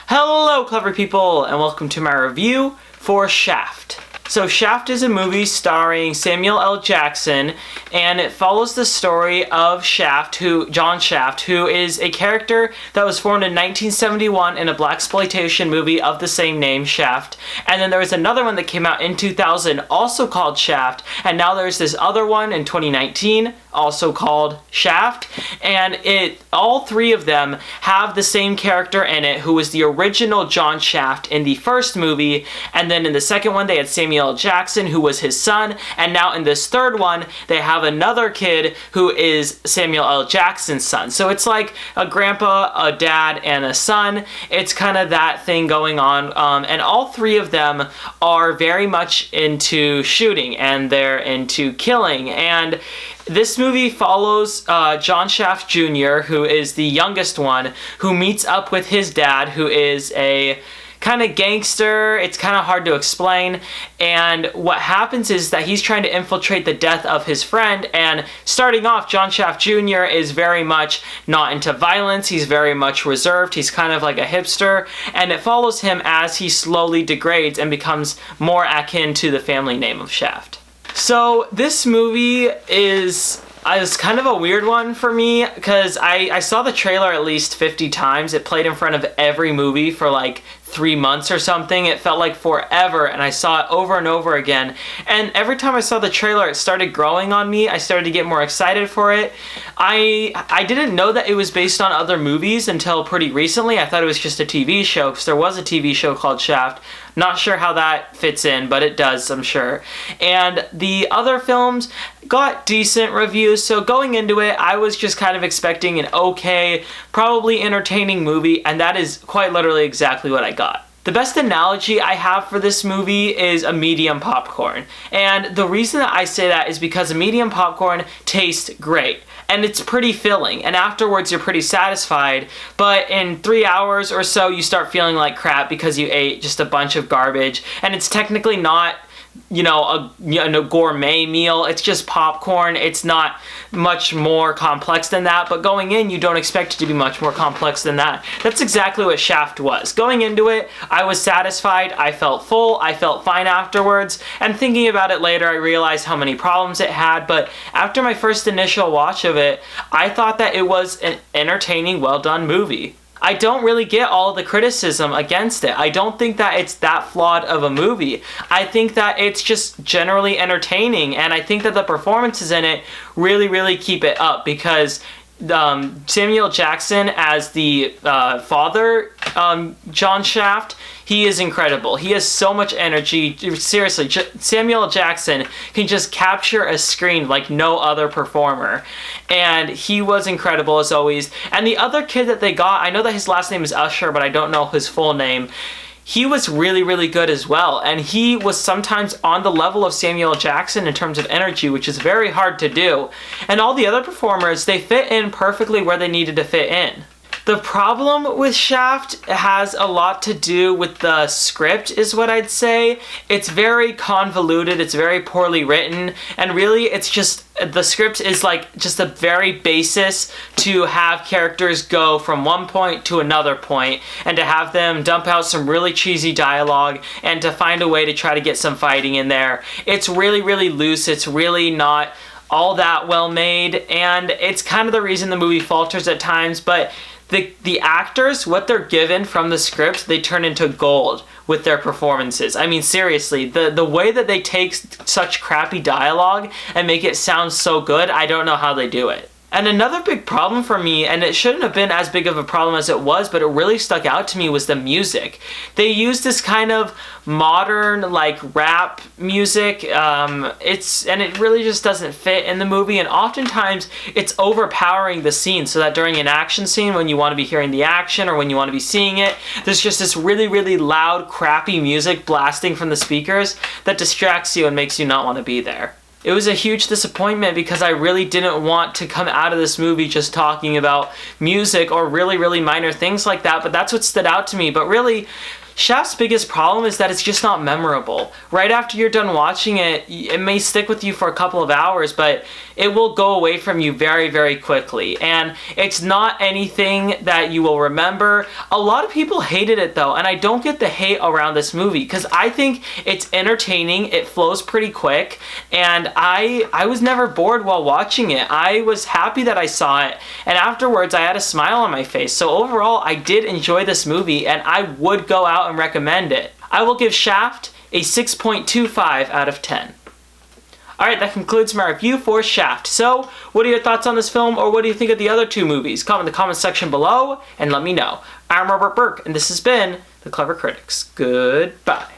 Hello, clever people, and welcome to my review for Shaft. So Shaft is a movie starring Samuel L. Jackson, and it follows the story of John Shaft, who is a character that was formed in 1971 in a blaxploitation movie of the same name, Shaft. And then there was another one that came out in 2000, also called Shaft, and now there's this other one in 2019, also called Shaft. And all three of them have the same character in it, who was the original John Shaft in the first movie, and then in the second one they had Samuel L. Jackson, who was his son, and now in this third one they have another kid who is Samuel L. Jackson's son. So it's like a grandpa, a dad, and a son. It's kind of that thing going on, and all three of them are very much into shooting, and they're into killing. And this movie follows John Shaft Jr., who is the youngest one, who meets up with his dad, who is a kind of gangster. It's kind of hard to explain. And what happens is that he's trying to infiltrate the death of his friend. And starting off, John Shaft Jr. is very much not into violence. He's very much reserved. He's kind of like a hipster. And it follows him as he slowly degrades and becomes more akin to the family name of Shaft. So this movie is kind of a weird one for me because I saw the trailer at least 50 times. It played in front of every movie for like 3 months or something. It felt like forever, and I saw it over and over again. And every time I saw the trailer, it started growing on me. I started to get more excited for it. I didn't know that it was based on other movies until pretty recently. I thought it was just a TV show because there was a TV show called Shaft. Not sure how that fits in, but it does, I'm sure. And the other films got decent reviews, so going into it, I was just kind of expecting an okay, probably entertaining movie, and that is quite literally exactly what I got. The best analogy I have for this movie is a medium popcorn. And the reason that I say that is because a medium popcorn tastes great. And it's pretty filling, and afterwards you're pretty satisfied, but in 3 hours or so you start feeling like crap because you ate just a bunch of garbage, and it's technically not, a gourmet meal. It's just popcorn. It's not much more complex than that, but going in, you don't expect it to be much more complex than that. That's exactly what Shaft was. Going into it, I was satisfied. I felt full. I felt fine afterwards, and thinking about it later, I realized how many problems it had, but after my first initial watch of it, I thought that it was an entertaining, well-done movie. I don't really get all of the criticism against it. I don't think that it's that flawed of a movie. I think that it's just generally entertaining, and I think that the performances in it really, really keep it up because Samuel Jackson as the father, John Shaft, he is incredible. He has so much energy. Seriously, Samuel Jackson can just capture a screen like no other performer. And he was incredible as always. And the other kid that they got, I know that his last name is Usher, but I don't know his full name. He was really, really good as well. And he was sometimes on the level of Samuel Jackson in terms of energy, which is very hard to do. And all the other performers, they fit in perfectly where they needed to fit in. The problem with Shaft has a lot to do with the script, is what I'd say. It's very convoluted, it's very poorly written, and really it's just, the script is like just a very basis to have characters go from one point to another point, and to have them dump out some really cheesy dialogue, and to find a way to try to get some fighting in there. It's really, really loose, it's really not all that well made, and it's kind of the reason the movie falters at times, but the actors, what they're given from the script, they turn into gold with their performances. I mean, seriously, the way that they take such crappy dialogue and make it sound so good, I don't know how they do it. And another big problem for me, and it shouldn't have been as big of a problem as it was, but it really stuck out to me, was the music. They used this kind of modern, like, rap music, and it really just doesn't fit in the movie, and oftentimes it's overpowering the scene, so that during an action scene, when you want to be hearing the action or when you want to be seeing it, there's just this really, really loud, crappy music blasting from the speakers that distracts you and makes you not want to be there. It was a huge disappointment because I really didn't want to come out of this movie just talking about music or really, really minor things like that, but that's what stood out to me. But really, Shaft's biggest problem is that it's just not memorable. Right after you're done watching it, it may stick with you for a couple of hours, but it will go away from you very, very quickly. And it's not anything that you will remember. A lot of people hated it though, and I don't get the hate around this movie because I think it's entertaining, it flows pretty quick, and I was never bored while watching it. I was happy that I saw it, and afterwards I had a smile on my face. So overall, I did enjoy this movie, and I would go out and recommend it. I will give Shaft a 6.25 out of 10. Alright, that concludes my review for Shaft. So, what are your thoughts on this film, or what do you think of the other two movies? Comment in the comment section below, and let me know. I'm Robert Burke, and this has been The Clever Critics. Goodbye.